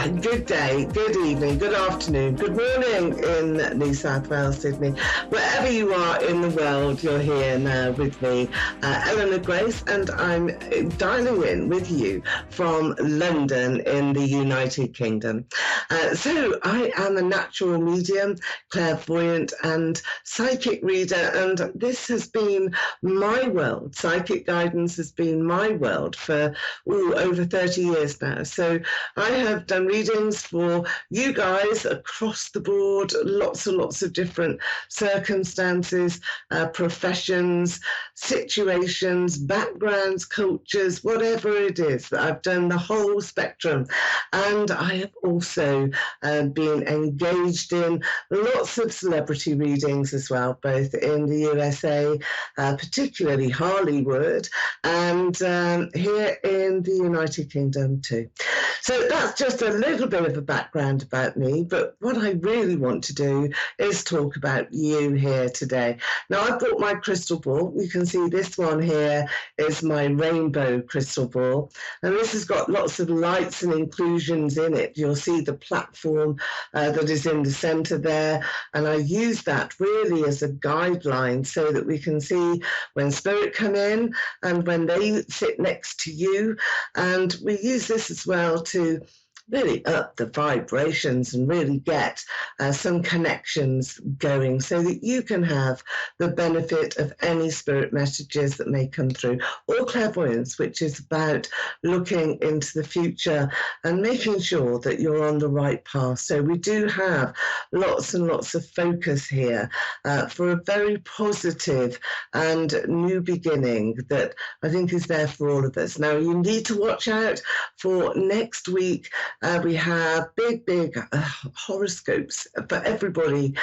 Good day, good evening, good afternoon, good morning in New South Wales, Sydney. Wherever you are in the world, you're here now with me, Eleanor Grace, and I'm dialing in with you from London in the United Kingdom. So I am a natural medium, clairvoyant and psychic reader, and this has been my world. Psychic guidance has been my world for over 30 years now. So I have done readings for you guys across the board, lots and lots of different circumstances, professions, situations, backgrounds, cultures, whatever it is. I've done the whole spectrum. And I have also been engaged in lots of celebrity readings as well, both in the USA, particularly Hollywood, and here in the United Kingdom too. So that's just a little bit of a background about me, but what I really want to do is talk about you here today. Now, I've brought my crystal ball. You can see this one here is my rainbow crystal ball, and this has got lots of lights and inclusions in it. You'll see the platform that is in the center there, and I use that really as a guideline so that we can see when spirit come in and when they sit next to you. And we use this as well to really up the vibrations and really get some connections going so that you can have the benefit of any spirit messages that may come through, or clairvoyance, which is about looking into the future and making sure that you're on the right path. So we do have lots and lots of focus here for a very positive and new beginning that I think is there for all of us. Now, you need to watch out for next week. We have big horoscopes for everybody.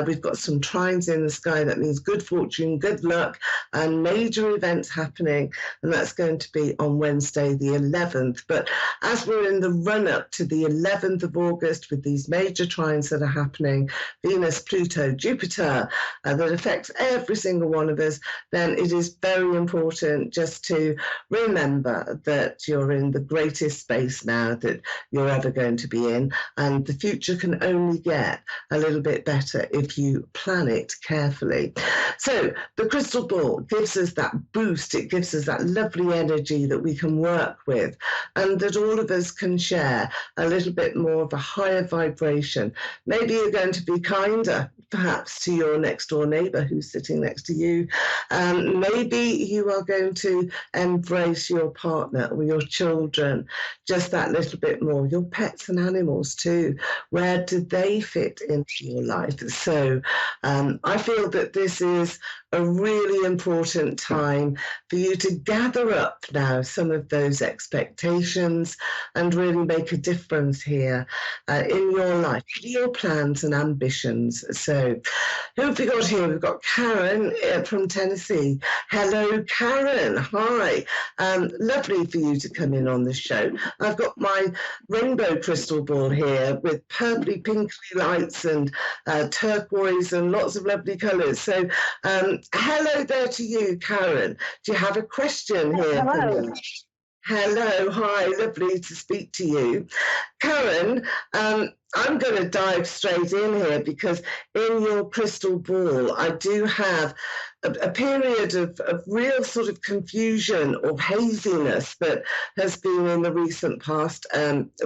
We've got some trines in the sky. That means good fortune, good luck, and major events happening. And that's going to be on Wednesday, the 11th. But as we're in the run-up to the 11th of August with these major trines that are happening, Venus, Pluto, Jupiter, that affects every single one of us, then it is very important just to remember that you're in the greatest space now that you're ever going to be in, and the future can only get a little bit better if you plan it carefully. So the crystal ball gives us that boost. It gives us that lovely energy that we can work with, and that all of us can share a little bit more of a higher vibration. Maybe you're going to be kinder, perhaps, to your next door neighbor who's sitting next to you. Maybe you are going to embrace your partner or your children just that little bit more. Your pets and animals too. Where do they fit into your life? So I feel that this is a really important time for you to gather up now some of those expectations and really make a difference here in your life, your plans and ambitions. So who have we got here? We've got Karen from Tennessee. Hello, Karen. Hi. Lovely for you to come in on the show. I've got my rainbow crystal ball here with purpley, pinkly lights and turquoise and lots of lovely colours. So hello there to you, Karen. Do you have a question here Hello. for me? Hello, hi, lovely to speak to you. Karen, I'm going to dive straight in here because in your crystal ball, I do have a period of real sort of confusion or haziness that has been in the recent past,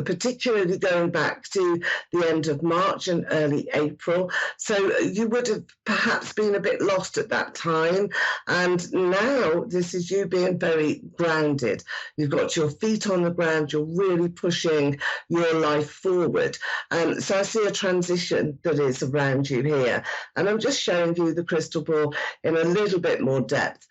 particularly going back to the end of March and early April. So you would have perhaps been a bit lost at that time. And now this is you being very grounded. You've got your feet on the ground. You're really pushing your life forward. So I see a transition that is around you here. And I'm just showing you the crystal ball in a little bit more depth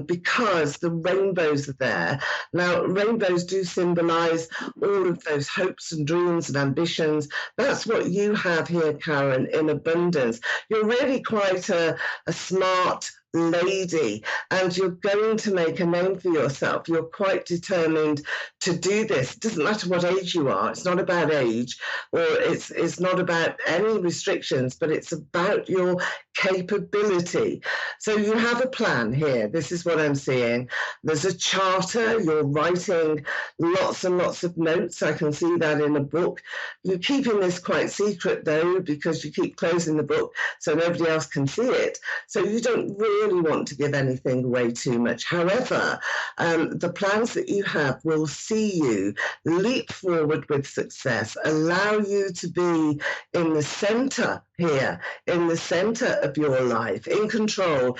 because the rainbows are there. Now, rainbows do symbolize all of those hopes and dreams and ambitions. That's what you have here, Karen, in abundance. You're really quite a smart, lady, and you're going to make a name for yourself. You're quite determined to do this. It doesn't matter what age you are. It's not about age, or it's not about any restrictions, but it's about your capability. So you have a plan here. This is what I'm seeing. There's a charter. You're writing lots and lots of notes. I can see that in a book. You're keeping this quite secret, though, because you keep closing the book so nobody else can see it. So you don't really want to give anything away too much. However, the plans that you have will see you leap forward with success, allow you to be in the center here, in the center of your life, in control,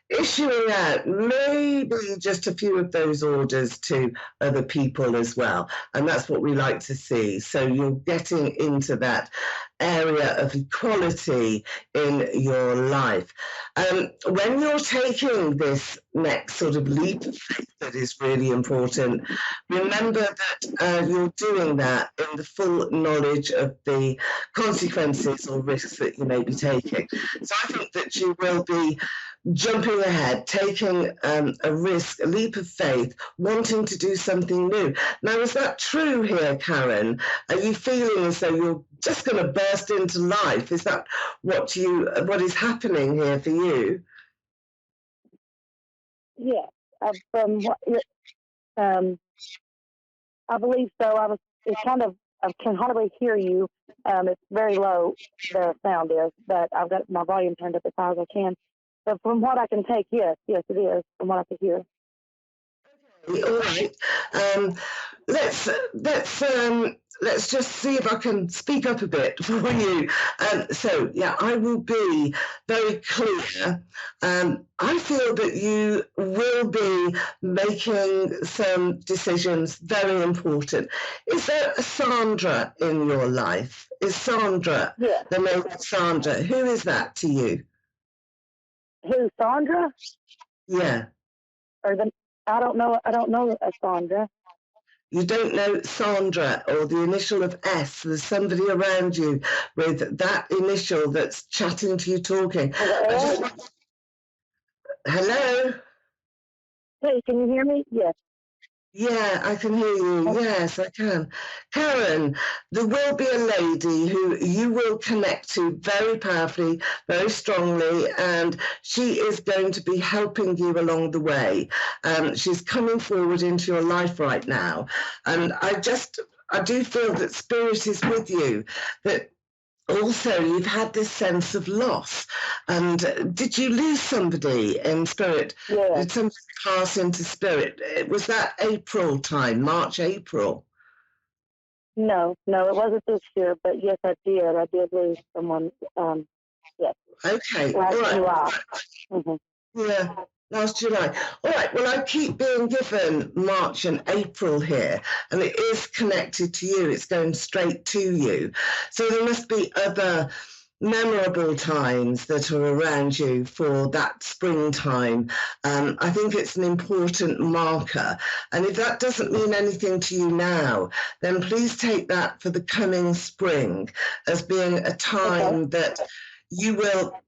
issuing out maybe just a few of those orders to other people as well. And that's what we like to see. So you're getting into that area of equality in your life. When you're taking this next sort of leap of faith that is really important, remember that you're doing that in the full knowledge of the consequences or risks that you may be taking. So I think that you will be jumping ahead, taking a risk, a leap of faith, wanting to do something new. Now, is that true here, Karen? Are you feeling as though you're just going to burst into life? Is that what is happening here for you? Yes, from what I believe so. It's kind of, I can hardly hear you. It's very low, the sound is, but I've got my volume turned up as high as I can. But from what I can take, yes, it is, from what I can hear. All right. Let's just see if I can speak up a bit for you. So, yeah, I will be very clear. I feel that you will be making some decisions very important. Is there a Sandra in your life? Is Sandra, the name Sandra? Who is that to you? Who, Sandra? Yeah. I don't know a Sandra. You don't know Sandra or the initial of S. There's somebody around you with that initial that's chatting to you, talking. Hello? Hey, can you hear me? Yes. Yeah, I can hear you. Yes, I can. Karen, there will be a lady who you will connect to very powerfully, very strongly, and she is going to be helping you along the way. She's coming forward into your life right now. And I do feel that Spirit is with you, that also you've had this sense of loss. And did you lose somebody in spirit? Yeah. Did somebody pass into spirit? Was that April time, March, April? No, it wasn't this year, but yes, I did lose someone. Yes. Okay. Last all right. July. Mm-hmm. Yeah. Last July. All right, well, I keep being given March and April here, and it is connected to you. It's going straight to you. So there must be other memorable times that are around you for that springtime. I think it's an important marker. And if that doesn't mean anything to you now, then please take that for the coming spring as being a time that you will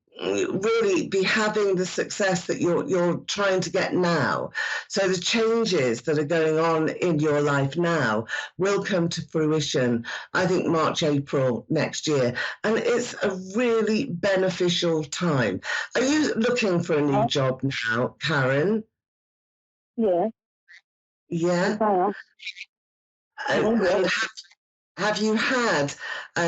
really be having the success that you're trying to get now. So the changes that are going on in your life now will come to fruition, I think, March, April next year. And it's a really beneficial time. Are you looking for a new job now, Karen? Yeah. Yeah? And have you had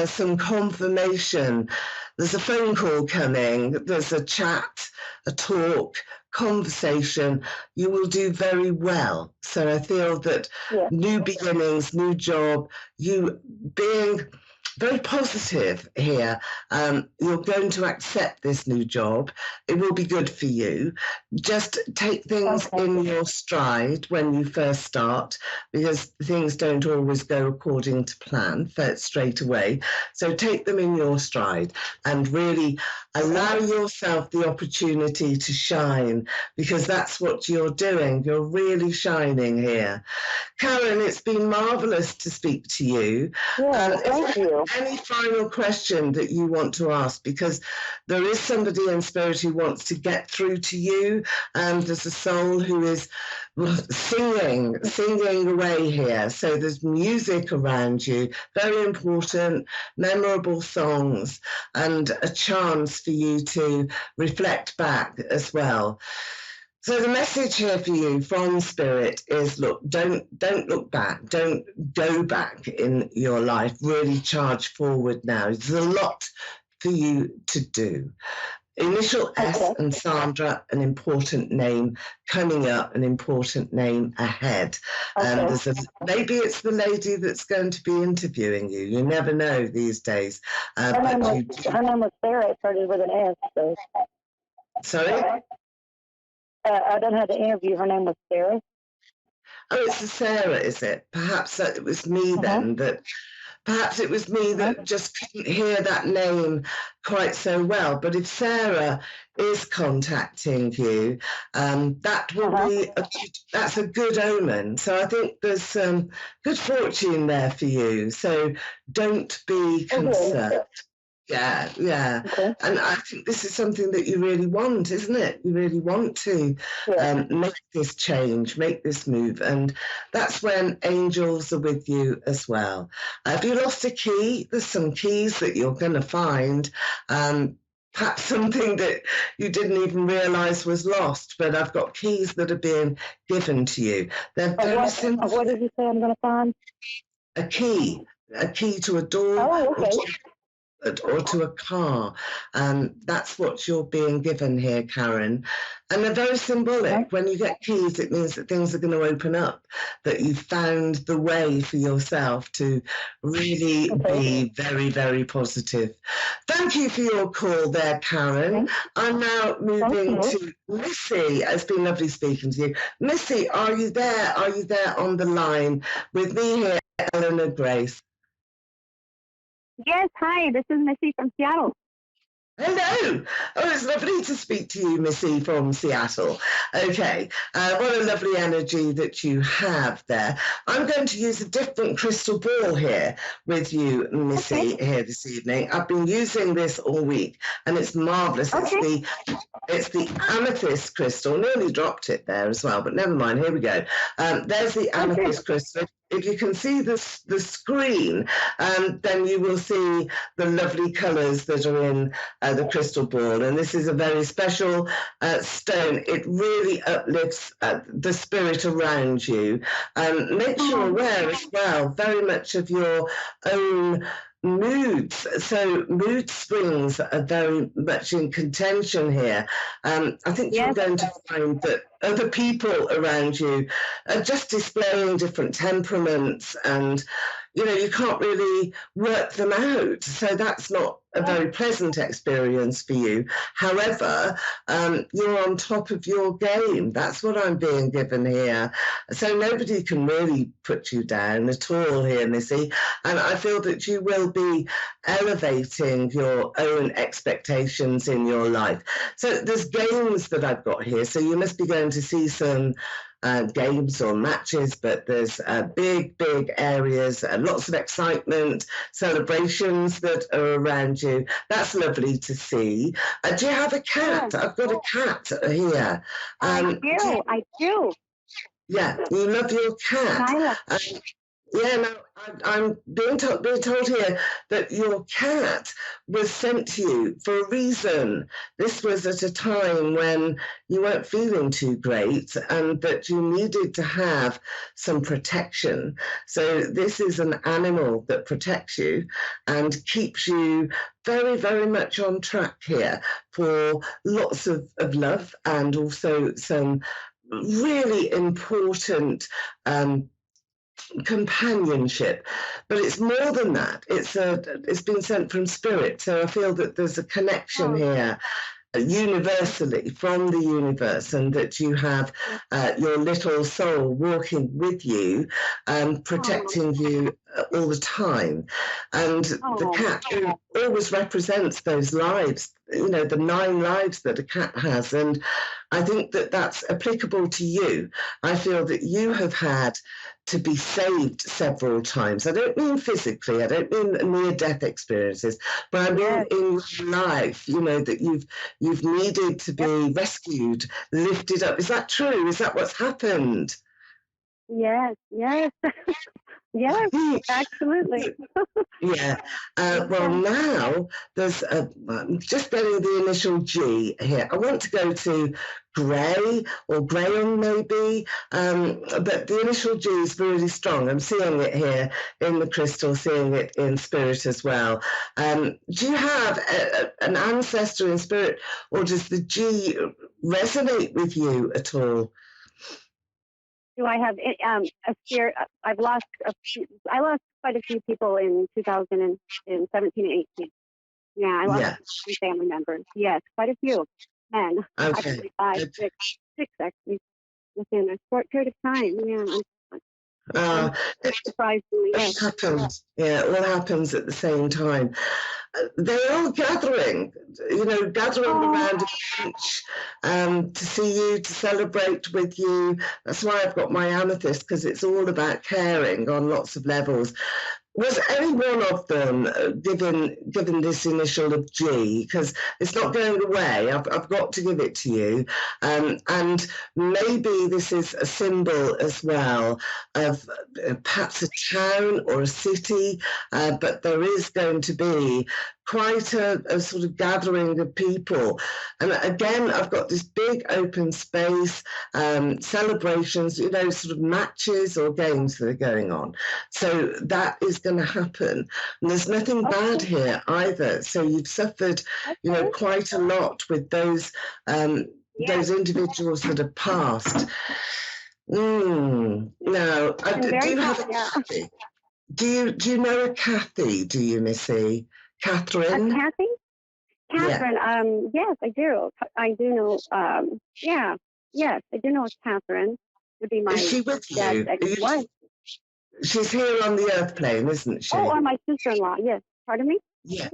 some confirmation? There's a phone call coming, there's a chat, a talk, conversation. You will do very well. So I feel that new beginnings, new job, you being very positive here. You're going to accept this new job. It will be good for you. Just take things in your stride when you first start, because things don't always go according to plan straight away. So take them in your stride and really allow yourself the opportunity to shine, because that's what you're doing. You're really shining here. Karen, it's been marvelous to speak to you. Yeah, thank you. you. Any final question that you want to ask? Because there is somebody in spirit who wants to get through to you, and there's a soul who is singing away here. So there's music around you, very important, memorable songs, and a chance for you to reflect back as well. So the message here for you from Spirit is, look, don't look back, don't go back in your life, really charge forward now. There's a lot for you to do. Initial S and Sandra, an important name coming up, an important name ahead. Maybe it's the lady that's going to be interviewing you. You never know these days. Her name was Sarah. It started with an S. So. Sorry? I don't have to interview. Her name was Sarah. Oh, it's a Sarah, is it? Perhaps it was me then that. Perhaps it was me that just couldn't hear that name quite so well. But if Sarah is contacting you, that will be that's a good omen. So I think there's some good fortune there for you. So don't be concerned. Yeah. Okay. And I think this is something that you really want, isn't it? You really want to make this change, make this move. And that's when angels are with you as well. If you lost a key, there's some keys that you're going to find. Perhaps something that you didn't even realise was lost, but I've got keys that are being given to you. They're very simple. What did you say I'm going to find? A key to a door. Oh, okay. Or to a car. That's what you're being given here, Karen. And they're very symbolic. When you get keys, it means that things are going to open up, that you've found the way for yourself to really be very, very positive. Thank you for your call there, Karen. I'm now moving to Missy. It's been lovely speaking to you. Missy, are you there? Are you there on the line with me here, Eleanor Grace? Yes, hi, this is Missy from Seattle. Hello. Oh, it's lovely to speak to you, Missy from Seattle. Okay, what a lovely energy that you have there. I'm going to use a different crystal ball here with you, Missy, here this evening. I've been using this all week, and it's marvellous. It's the amethyst crystal. Nearly dropped it there as well, but never mind. Here we go. There's the amethyst crystal. If you can see the screen, then you will see the lovely colours that are in the crystal ball. And this is a very special stone. It really uplifts the spirit around you. Makes you aware as well very much of your own moods. So mood swings are very much in contention here. I think you're going to find that other people around you are just displaying different temperaments, and you can't really work them out. So that's not a very pleasant experience for you. However, you're on top of your game. That's what I'm being given here. So nobody can really put you down at all here, Missy. And I feel that you will be elevating your own expectations in your life. So there's games that I've got here. So you must be going to see some games or matches, but there's big areas, lots of excitement, celebrations that are around you. That's lovely to see. Do you have a cat? I've got a cat here. I do. Yeah, you love your cat. Yeah, no, I'm being told here that your cat was sent to you for a reason. This was at a time when you weren't feeling too great and that you needed to have some protection. So this is an animal that protects you and keeps you very, very much on track here for lots of love and also some really important companionship. But it's more than that. It's been sent from spirit. So I feel that there's a connection here universally from the universe, and that you have your little soul walking with you, protecting you all the time, and the cat always represents those lives, you know, the 9 lives that a cat has. And I think that that's applicable to you. I feel that you have had to be saved several times. I don't mean physically, I don't mean near-death experiences, but I mean in life, you know, that you've needed to be rescued, lifted up. Is that true? Is that what's happened? Yes. Yes, absolutely. Yeah. Well, now there's I'm just getting the initial G here. I want to go to Gray or Graham maybe, but the initial G is really strong. I'm seeing it here in the crystal, seeing it in spirit as well. Do you have an ancestor in spirit, or does the G resonate with you at all? Do I have a spirit? I lost quite a few people in 2017 and 18. Yeah, I lost three family members. Yes, quite a few men. Okay. Actually, 5, 6 actually within a short period of time. Yeah, surprisingly, it happens. Yeah, it all happens at the same time. They're all gathering, you know, around a bench to see you, to celebrate with you. That's why I've got my amethyst, because it's all about caring on lots of levels. Was any one of them given this initial of G? Because it's not going away. I've got to give it to you. And maybe this is a symbol as well of perhaps a town or a city, but there is going to be quite a sort of gathering of people. And again, I've got this big open space, celebrations, you know, sort of matches or games that are going on. So that is going to happen. And there's nothing bad here either. So you've suffered, you know, quite a lot with those individuals that have passed. Now, I do have a Kathy. Do you know a Kathy, do you, Missy? Catherine? Kathy? Catherine, yes, I do. I do know, yes, I do know Catherine would be my Is she with dad's ex-wife. She's here on the earth plane, isn't she? Oh, or my sister-in-law, yes. Pardon me? Yeah.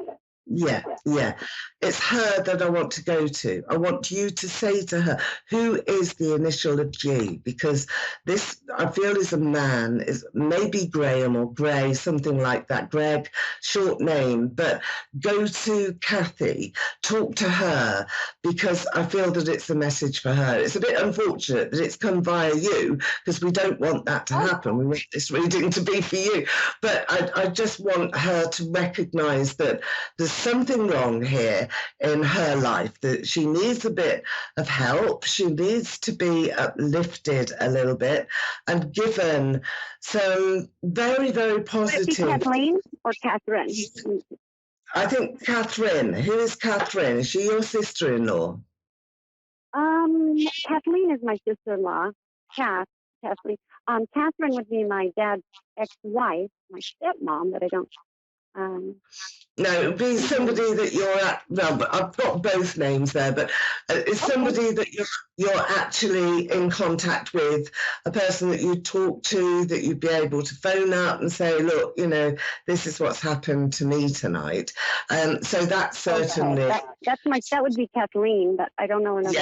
It's her that I want to go to. I want you to say to her, who is the initial of G? Because this, I feel, is a man, is maybe Graham or Gray, something like that. Greg, short name. But go to Kathy, talk to her, because I feel that it's a message for her. It's a bit unfortunate that it's come via you, because we don't want that to happen. We want this reading to be for you. But I just want her to recognise that there's something wrong here in her life, that she needs a bit of help. She needs to be uplifted a little bit and given some very, very positive. Would it be Kathleen or Catherine? I think Catherine. Who is Catherine? Is she your sister-in-law? Kathleen is my sister-in-law. Kathleen. Catherine would be my dad's ex-wife, my stepmom, that I don't. No, it would be somebody that you're at. Well, but I've got both names there, but it's somebody that you're actually in contact with, a person that you talk to, that you'd be able to phone up and say, look, you know, this is what's happened to me tonight. So that's certainly. That would be Kathleen, but I don't know another.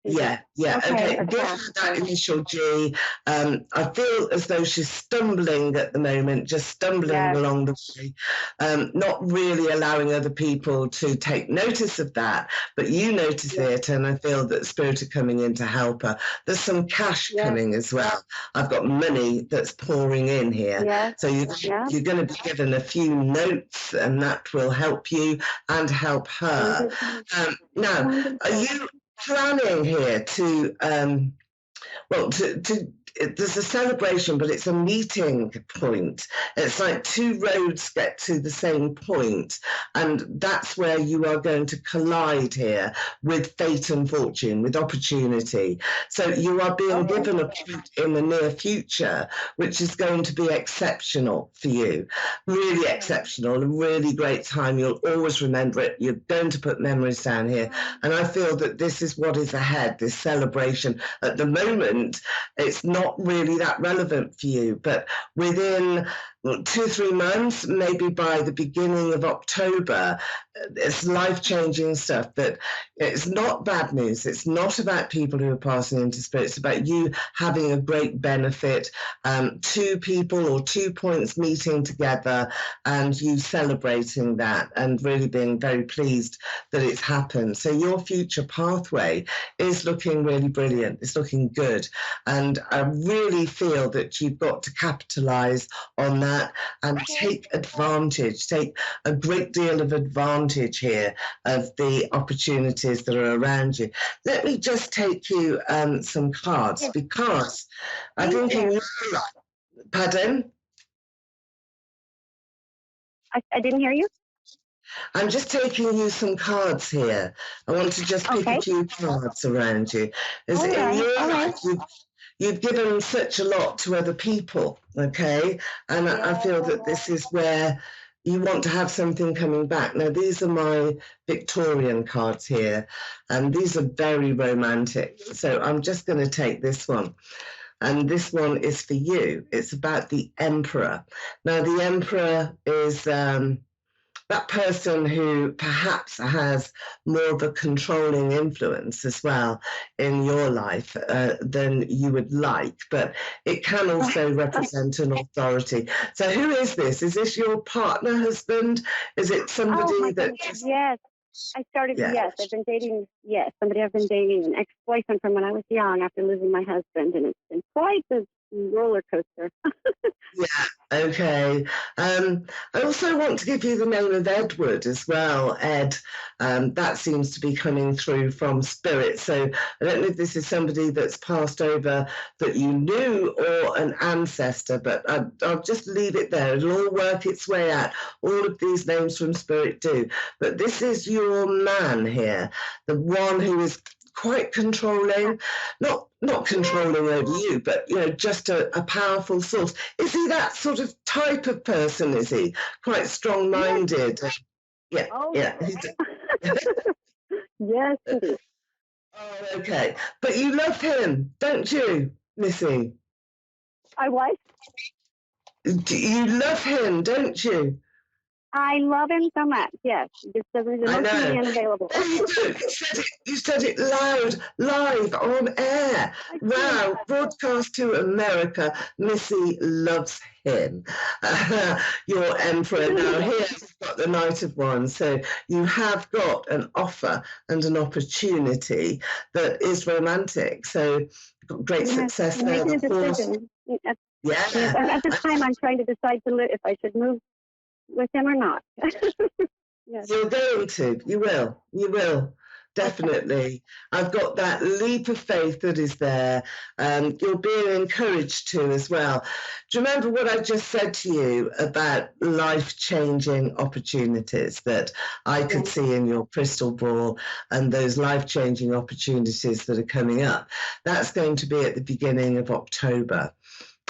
Yeah. Okay. Give her that initial G. I feel as though she's stumbling at the moment, just stumbling along the way, not really allowing other people to take notice of that, but you notice it, and I feel that spirit are coming in to help her. There's some cash coming as well. I've got money that's pouring in here. So you're going to be given a few notes, and that will help you and help her. Now, are you planning here to there's a celebration, but it's a meeting point. It's like two roads get to the same point, and that's where you are going to collide here with fate and fortune, with opportunity. So you are being given a point in the near future, which is going to be exceptional for you, really exceptional, a really great time. You'll always remember it. You're going to put memories down here, and I feel that this is what is ahead, this celebration. At the moment, it's not really that relevant for you, but within 2-3 months, maybe by the beginning of October. It's life-changing stuff, that it's not bad news. It's not about people who are passing into spirit. It's about you having a great benefit, 2 people or 2 points meeting together and you celebrating that and really being very pleased that it's happened. So your future pathway is looking really brilliant. It's looking good. And I really feel that you've got to capitalize on that and take a great deal of advantage here of the opportunities that are around you. Let me just take you some cards, because I think in your life, pardon? I didn't hear you. I'm just taking you some cards here. I want to just pick a few cards around you. As in your life, you've given such a lot to other people, okay? And I feel that this is where you want to have something coming back. Now, these are my Victorian cards here, and these are very romantic. So I'm just going to take this one. And this one is for you. It's about the Emperor. Now, the Emperor is that person who perhaps has more of a controlling influence as well in your life than you would like, but it can also represent an authority. So who is this? Is this your partner, husband? Is it somebody that just... Yes. I started, yes, I've been dating, somebody I've been dating, an ex-boyfriend from when I was young after losing my husband, and it's been quite the roller coaster. Yeah, okay. I also want to give you the name of Edward as well, Ed. That seems to be coming through from spirit. So I don't know if this is somebody that's passed over that you knew or an ancestor, but I'll just leave it there. It'll all work its way out. All of these names from spirit do. But this is your man here, the one who is quite controlling, not controlling over you, but just a powerful source. Is he that sort of type of person? Is he quite strong-minded? Yeah. Yes. Oh, okay. But you love him, don't you, Missy? I what? You love him, don't you? I love him so much. Yes, just doesn't emotionally unavailable. You said it loud, live on air. Wow! Broadcast to America. Missy loves him. Your Emperor. Now here you've got the Knight of Wands. So you have got an offer and an opportunity that is romantic. So you've got great success there. At this time, I'm trying to decide if I should move with him or not. Yes. You're going to. You will. Definitely. I've got that leap of faith that is there. You're being encouraged to as well. Do you remember what I just said to you about life-changing opportunities that I could see in your crystal ball, and those life-changing opportunities that are coming up? That's going to be at the beginning of October.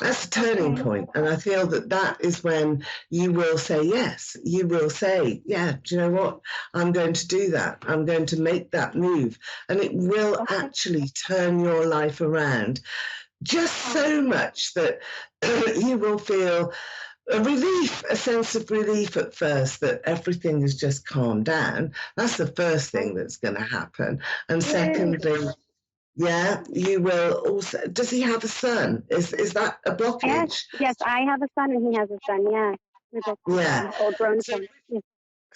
That's a turning point, and I feel that is when you will say yes. You will say, yeah, do you know what? I'm going to do that. I'm going to make that move, and it will actually turn your life around just so much that you will feel a sense of relief at first, that everything has just calmed down. That's the first thing that's going to happen. And secondly, yeah, you will also. Does he have a son? Is that a blockage? Yes, I have a son and he has a son. Yeah. Yeah. Old grown son. Yeah.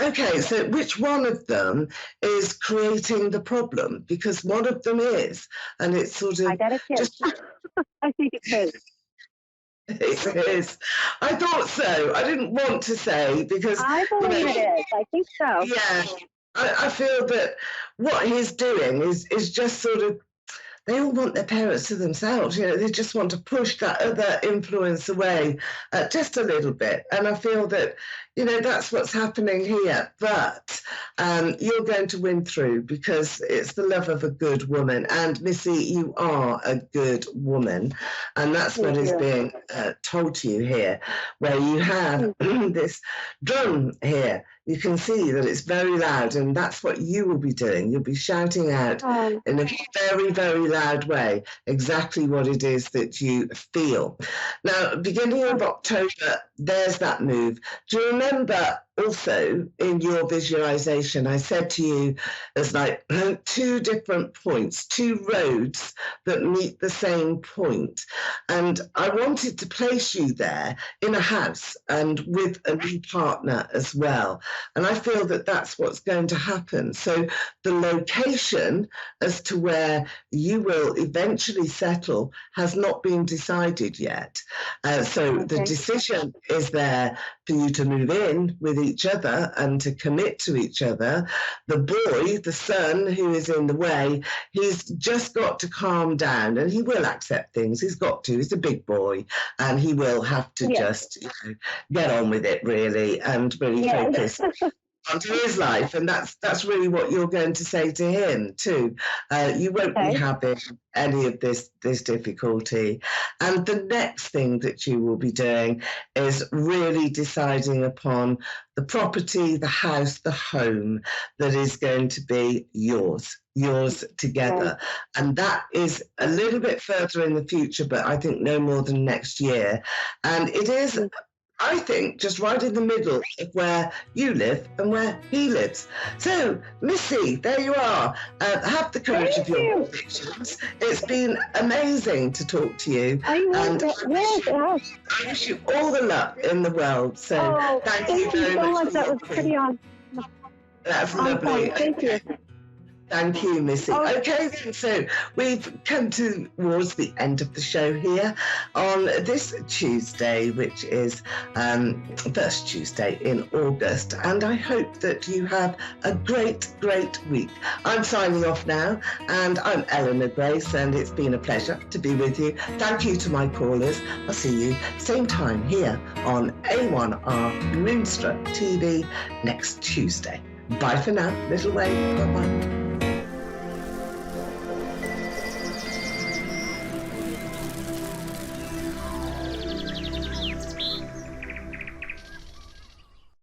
Okay, so which one of them is creating the problem? Because one of them is, and it's sort of. I got a kid. I think it is. It is. I thought so. I didn't want to say because I believe it is. I think so. Yeah, I feel that what he's doing is just sort of. They all want their parents to themselves. They just want to push that other influence away just a little bit. And I feel that, that's what's happening here. But you're going to win through, because it's the love of a good woman. And Missy, you are a good woman. And that's what is being told to you here, where you have this drum here. you can see that it's very loud, and that's what you will be doing. You'll be shouting out in a very, very loud way exactly what it is that you feel. Now, beginning of October, there's that move. Do you remember also in your visualization, I said to you, there's like two different points, two roads that meet the same point. And I wanted to place you there in a house and with a new partner as well. And I feel that that's what's going to happen. So the location as to where you will eventually settle has not been decided yet. So the decision is there for you to move in with each other and to commit to each other. The boy, the son who is in the way, he's just got to calm down, and he will accept things. He's got to. He's a big boy, and he will have to just get on with it, really, and really focus onto his life. And that's really what you're going to say to him too. You won't be having any of this difficulty. And the next thing that you will be doing is really deciding upon the property, the house, the home that is going to be yours together. And that is a little bit further in the future, but I think no more than next year. And it is, I think, just right in the middle of where you live and where he lives. So, Missy, there you are. Have the courage of your convictions. It's been amazing to talk to you. I wish you all the luck in the world. So, thank you very so much. That was pretty on. That's lovely. Thank you. Thank you, Missy. Okay, so we've come towards the end of the show here on this Tuesday, which is first Tuesday in August, and I hope that you have a great week. I'm signing off now, and I'm Eleanor Grace, and it's been a pleasure to be with you. Thank you to my callers. I'll see you same time here on A1R Moonstruck TV next Tuesday. Bye for now, little Wayne. Bye-bye.